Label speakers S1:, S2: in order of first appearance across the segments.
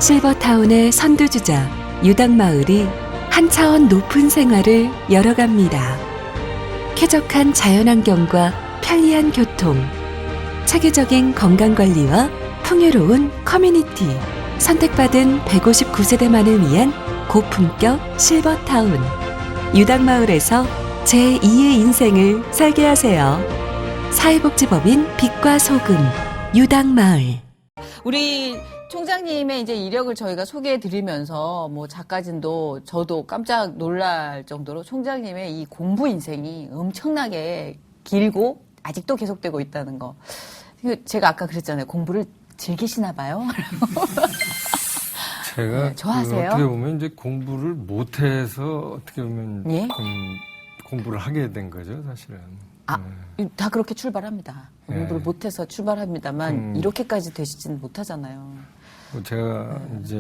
S1: 실버타운의 선두주자 유당마을이 한 차원 높은 생활을 열어갑니다. 쾌적한 자연환경과 편리한 교통, 체계적인 건강관리와 풍요로운 커뮤니티, 선택받은 159세대만을 위한 고품격 실버타운. 유당마을에서 제2의 인생을 살게 하세요. 사회복지법인 빛과 소금, 유당마을.
S2: 우리 총장님의 이제 이력을 저희가 소개해 드리면서 뭐 작가진도 저도 깜짝 놀랄 정도로 총장님의 이 공부 인생이 엄청나게 길고 아직도 계속되고 있다는 거. 제가 아까 그랬잖아요. 공부를 즐기시나 봐요.
S3: 제가
S2: 네, 좋아하세요?
S3: 어떻게 보면 이제 공부를 못해서 어떻게 보면
S2: 예?
S3: 공부를 하게 된 거죠, 사실은.
S2: 다 그렇게 출발합니다. 공부를
S3: 네.
S2: 못해서 출발합니다만 이렇게까지 되시지는 못하잖아요.
S3: 제가 이제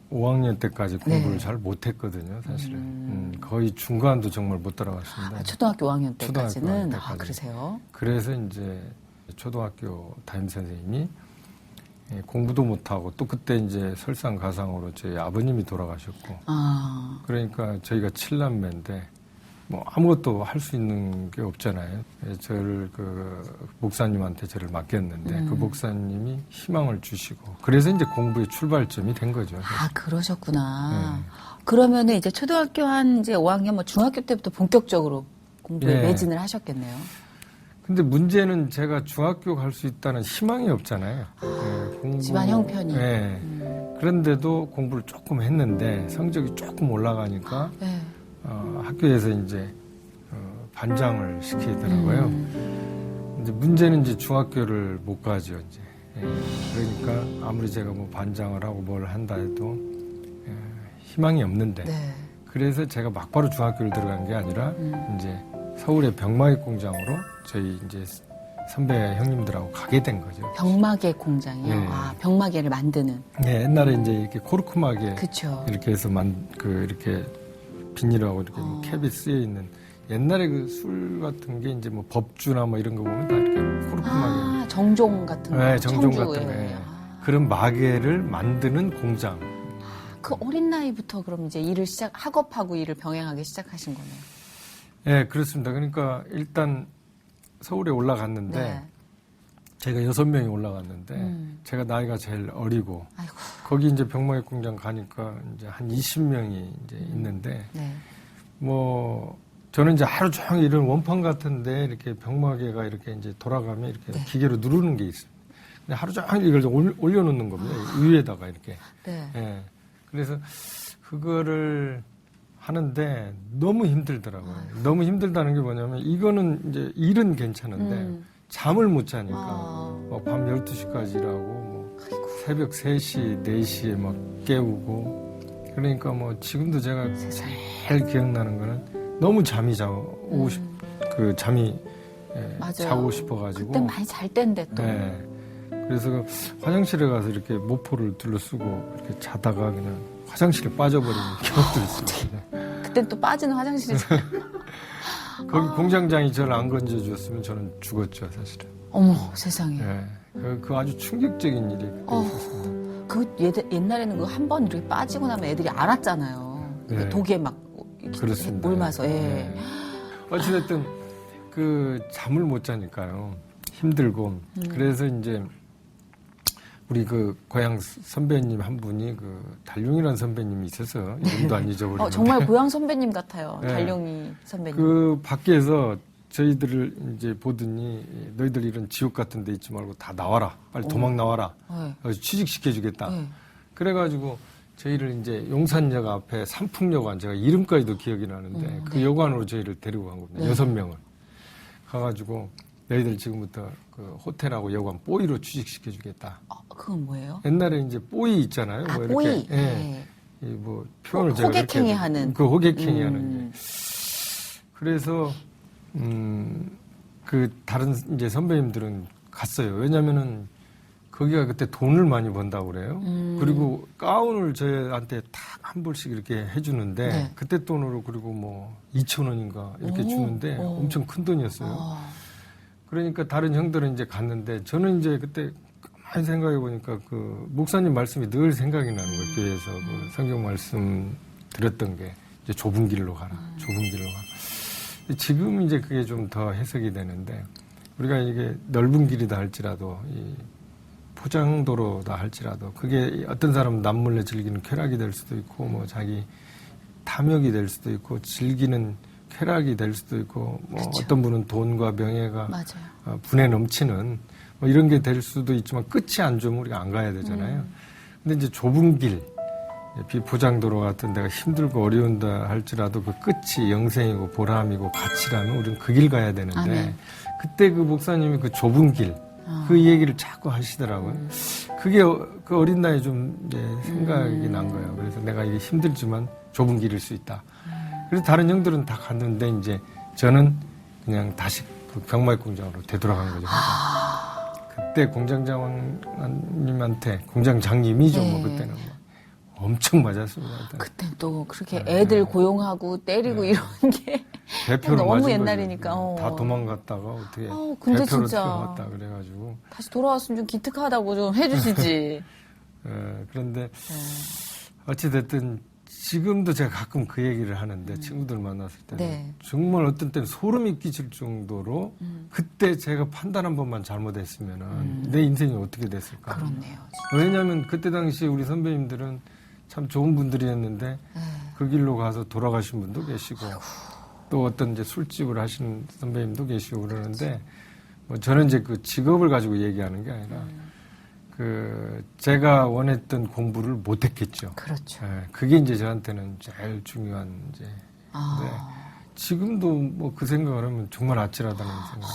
S3: 5학년 때까지 공부를
S2: 네.
S3: 잘 못했거든요, 사실은. 거의 중간도 정말 못 따라갔습니다.
S2: 초등학교 5학년 때까지는
S3: 초등학교 5학년 때까지.
S2: 그러세요?
S3: 그래서 이제 초등학교 담임 선생님이 공부도 못하고 또 그때 이제 설상가상으로 저희 아버님이 돌아가셨고 그러니까 저희가 7남매인데 뭐 아무것도 할 수 있는 게 없잖아요. 저를 목사님한테 저를 맡겼는데 그 목사님이 희망을 주시고 그래서 이제 공부의 출발점이 된 거죠. 사실.
S2: 그러셨구나.
S3: 네.
S2: 그러면은 이제 초등학교 한 이제 5학년 뭐 중학교 때부터 본격적으로 공부에
S3: 예.
S2: 매진을 하셨겠네요.
S3: 근데 문제는 제가 중학교 갈 수 있다는 희망이 없잖아요.
S2: 집안 형편이.
S3: 네. 그런데도 공부를 조금 했는데 성적이 조금 올라가니까
S2: 네.
S3: 학교에서 이제 반장을 시키더라고요. 이제 문제는 이제 중학교를 못 가죠. 이제 그러니까 아무리 제가 뭐 반장을 하고 뭘 한다 해도 희망이 없는데
S2: 네.
S3: 그래서 제가 막바로 중학교를 들어간 게 아니라 이제 서울의 병마객 공장으로 저희 이제 선배 형님들하고 가게 된 거죠.
S2: 병마개 공장이요.
S3: 네.
S2: 병마개를 만드는.
S3: 네, 옛날에 이제 이렇게 코르크마개
S2: 그쵸.
S3: 이렇게 해서 이렇게 비닐하고 이렇게 캡이 쓰여 있는 옛날에 그 술 같은 게 이제 뭐 법주나 뭐 이런 거 보면 다 이렇게 코르크마개.
S2: 정종 같은 거.
S3: 네, 정종
S2: 청주,
S3: 같은 거.
S2: 예.
S3: 그런 마개를 만드는 공장.
S2: 그 어린 나이부터 그럼 이제 학업하고 일을 병행하기 시작하신 거네요.
S3: 네, 그렇습니다. 그러니까 일단 서울에 올라갔는데
S2: 네.
S3: 제가 6명이 올라갔는데 제가 나이가 제일 어리고
S2: 아이고.
S3: 거기 이제 병마객 공장 가니까 이제 한 20명이 이제 있는데
S2: 네.
S3: 뭐 저는 이제 하루 종일 이런 원판 같은데 이렇게 병마개가 이렇게 이제 돌아가면 이렇게
S2: 네.
S3: 기계로 누르는 게 있어요. 근데 하루 종일 이걸 올려놓는 겁니다. 위에다가 이렇게.
S2: 네.
S3: 예. 그래서 그거를 하는데 너무 힘들더라고요. 너무 힘들다는 게 뭐냐면 이거는 이제 일은 괜찮은데 잠을 못 자니까 밤 12시까지 일하고 뭐 새벽 3시, 4시에 막 깨우고 그러니까 뭐 지금도 제가 제일 기억나는 거는 너무 잠이 자고 싶어가지고
S2: 그때 많이 잘 때인데 또.
S3: 네. 그래서 그 화장실에 가서 이렇게 모포를 둘러쓰고 이렇게 자다가 그냥 화장실에 빠져버리는 경우도 있습니다.
S2: 그땐 또 빠지는 화장실에서.
S3: 거기 공장장이 저를 안 건져주었으면 저는 죽었죠, 사실은.
S2: 어머, 세상에.
S3: 네. 그 아주 충격적인 일이 그때 있었습니다.
S2: 옛날에는 그 한 번 이렇게 빠지고 나면 애들이 알았잖아요. 그
S3: 네.
S2: 독에 막 이렇게
S3: 그렇습니다.
S2: 몰마서. 예.
S3: 네. 어찌됐든 잠을 못 자니까요. 힘들고. 그래서 이제 우리 고향 선배님 한 분이 달룡이라는 선배님이 있어서 이름도 안 잊어버리는데.
S2: 정말 고향 선배님 같아요.
S3: 네.
S2: 달룡이 선배님.
S3: 밖에서 저희들을 이제 보더니 너희들 이런 지옥 같은 데 있지 말고 다 나와라. 빨리 도망 나와라.
S2: 네.
S3: 취직시켜주겠다.
S2: 네.
S3: 그래가지고 저희를 이제 용산역 앞에 삼풍여관, 제가 이름까지도 기억이 나는데 그 여관으로 저희를 데리고 간 겁니다. 6명을. 가가지고 너희들 지금부터 호텔하고 여관 뽀이로 취직시켜주겠다.
S2: 그건 뭐예요?
S3: 옛날에 이제 뽀이 있잖아요. 뭐 이렇게.
S2: 뽀이.
S3: 예. 뭐 표현을 제가
S2: 호객행위 하는.
S3: 호객행위 하는. 그래서 다른 이제 선배님들은 갔어요. 왜냐면은 거기가 그때 돈을 많이 번다고 그래요. 그리고 가운을 저희한테 딱 한 벌씩 이렇게 해주는데
S2: 네.
S3: 그때 돈으로 그리고 뭐 2,000원인가 이렇게 주는데 엄청 큰 돈이었어요. 그러니까 다른 형들은 이제 갔는데 저는 이제 그때 가만히 생각해 보니까 그 목사님 말씀이 늘 생각이 나는 거예요. 교회에서 그 성경 말씀 들었던 게 이제 좁은 길로 가라, 좁은 길로 가라. 지금 이제 그게 좀 더 해석이 되는데 우리가 이게 넓은 길이다 할지라도 이 포장도로다 할지라도 그게 어떤 사람은 남몰래 즐기는 쾌락이 될 수도 있고 뭐 자기 탐욕이 될 수도 있고 즐기는 쾌락이 될 수도 있고 뭐
S2: 그쵸.
S3: 어떤 분은 돈과 명예가
S2: 맞아요.
S3: 분에 넘치는 뭐 이런 게 될 수도 있지만 끝이 안 좋으면 우리가 안 가야 되잖아요. 근데 이제 좁은 길, 비포장도로 같은 데가 힘들고 어려운다 할지라도 그 끝이 영생이고 보람이고 가치라면 우리는 그 길 가야 되는데
S2: 아멘.
S3: 그때 그 목사님이 그 좁은 길, 그 얘기를 자꾸 하시더라고요. 그게 그 어린 나이에 좀 이제 생각이 난 거예요. 그래서 내가 이게 힘들지만 좁은 길일 수 있다. 그래서 다른 형들은 다 갔는데 이제 저는 그냥 다시 그 병마의 공장으로 되돌아간 거죠. 그때 공장장님한테 공장장님이죠.
S2: 네.
S3: 뭐 그때는 뭐 엄청 맞았습니다.
S2: 그때 또 그렇게 애들 고용하고 때리고 이런 게
S3: 대표로
S2: 너무
S3: 맞은
S2: 옛날이니까.
S3: 거죠. 다 도망갔다가 어떻게
S2: 근데
S3: 대표로
S2: 진짜
S3: 태어났다 그래가지고.
S2: 다시 돌아왔으면 좀 기특하다고 좀 해주시지.
S3: 그런데 어찌됐든 지금도 제가 가끔 그 얘기를 하는데 친구들 만났을 때는
S2: 네.
S3: 정말 어떤 때는 소름이 끼칠 정도로 그때 제가 판단 한 번만 잘못했으면 내 인생이 어떻게 됐을까.
S2: 그렇네요.
S3: 왜냐하면 그때 당시 우리 선배님들은 참 좋은 분들이었는데 그 길로 가서 돌아가신 분도 계시고 또 어떤 이제 술집을 하시는 선배님도 계시고 그러는데 뭐 저는 이제 그 직업을 가지고 얘기하는 게 아니라 그 제가 원했던 공부를 못했겠죠.
S2: 그렇죠.
S3: 그게 이제 저한테는 제일 중요한 이제. 네. 지금도 뭐 그 생각을 하면 정말 아찔하다는 생각.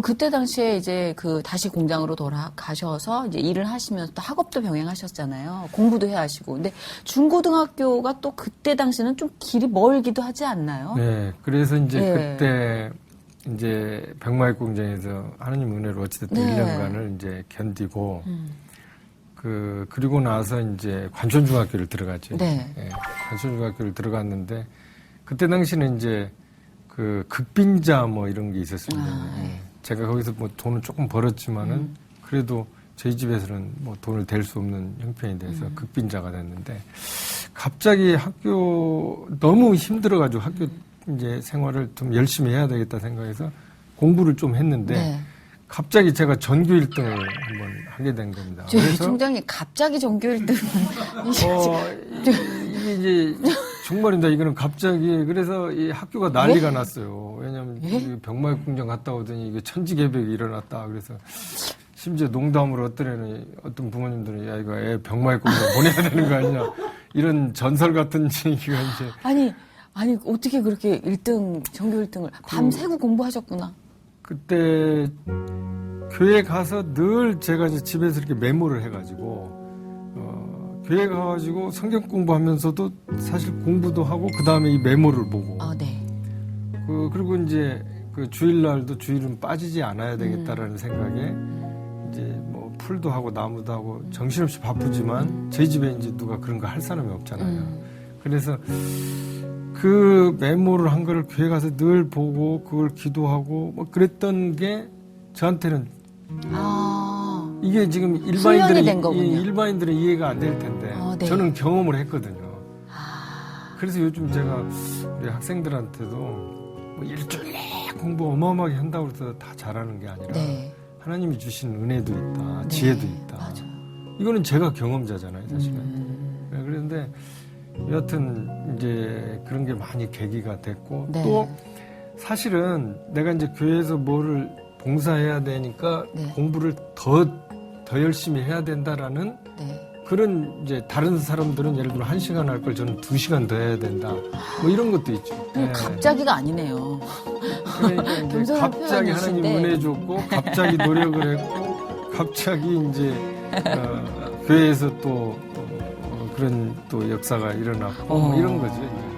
S2: 그때 당시에 이제 그 다시 공장으로 돌아가셔서 이제 일을 하시면서 또 학업도 병행하셨잖아요. 공부도 해야 하시고. 근데 중고등학교가 또 그때 당시는 좀 길이 멀기도 하지 않나요?
S3: 네. 그래서 이제
S2: 예.
S3: 그때 이제 백마의 공장에서 하느님 은혜로 어찌됐든
S2: 네.
S3: 1년간을 이제 견디고 그리고 나서 이제 관천중학교를 들어갔죠.
S2: 네.
S3: 예, 관천중학교를 들어갔는데 그때 당시는 이제 그 극빈자 뭐 이런 게 있었습니다. 예. 제가 거기서 뭐 돈을 조금 벌었지만은 그래도 저희 집에서는 뭐 돈을 댈 수 없는 형편이 돼서 극빈자가 됐는데 갑자기 학교 너무 힘들어가지고 학교 이제 생활을 좀 열심히 해야 되겠다 생각해서 공부를 좀 했는데
S2: 네.
S3: 갑자기 제가 전교 1등을 한번 하게 된 겁니다.
S2: 저희
S3: 그래서
S2: 총장님 갑자기 전교 1등.
S3: 이게 이제 정말입니다. 이거는 갑자기 그래서 이 학교가 난리가 났어요. 왜냐하면 이 병마의 공장 갔다 오더니 이게 천지개벽이 일어났다. 그래서 심지어 농담으로 어떤 부모님들은 야 이거 애 병마의 공장 보내야 되는 거 아니냐 이런 전설 같은 얘기가 이제
S2: 아니 어떻게 그렇게 1등 전교 1등을 밤새고 공부하셨구나.
S3: 그때 교회 가서 늘 제가 이제 집에서 이렇게 메모를 해가지고 교회 가가지고 성경 공부하면서도 사실 공부도 하고 그 다음에 이 메모를 보고
S2: 네.
S3: 그리고 이제 그 주일날도 주일은 빠지지 않아야 되겠다라는 생각에 이제 뭐 풀도 하고 나무도 하고 정신없이 바쁘지만 저희 집에 이제 누가 그런 거 할 사람이 없잖아요. 그래서 그 메모를 한 거를 교회 가서 늘 보고 그걸 기도하고 뭐 그랬던 게 저한테는 이게 지금 일반인들은 이해가 안 될 텐데
S2: 네.
S3: 저는 경험을 했거든요. 그래서 요즘 제가 우리 학생들한테도 뭐 일주일에 공부 어마어마하게 한다고 해서 다 잘하는 게 아니라
S2: 네.
S3: 하나님이 주신 은혜도 있다, 지혜도 있다.
S2: 맞아요.
S3: 이거는 제가 경험자잖아요, 사실은. 그런데 여하튼 이제 그런 게 많이 계기가 됐고
S2: 네.
S3: 또 사실은 내가 이제 교회에서 뭐를 봉사해야 되니까 공부를 더 열심히 해야 된다라는 그런 이제 다른 사람들은 예를 들어 1시간 할 걸 저는 2시간 더 해야 된다. 뭐 이런 것도 있죠.
S2: 갑자기가 아니네요.
S3: 그러니까 이제 갑자기 하나님 은혜 줬고 갑자기 노력을 했고 갑자기 이제 교회에서 또 그런 또 역사가 일어났고 뭐 이런 거죠.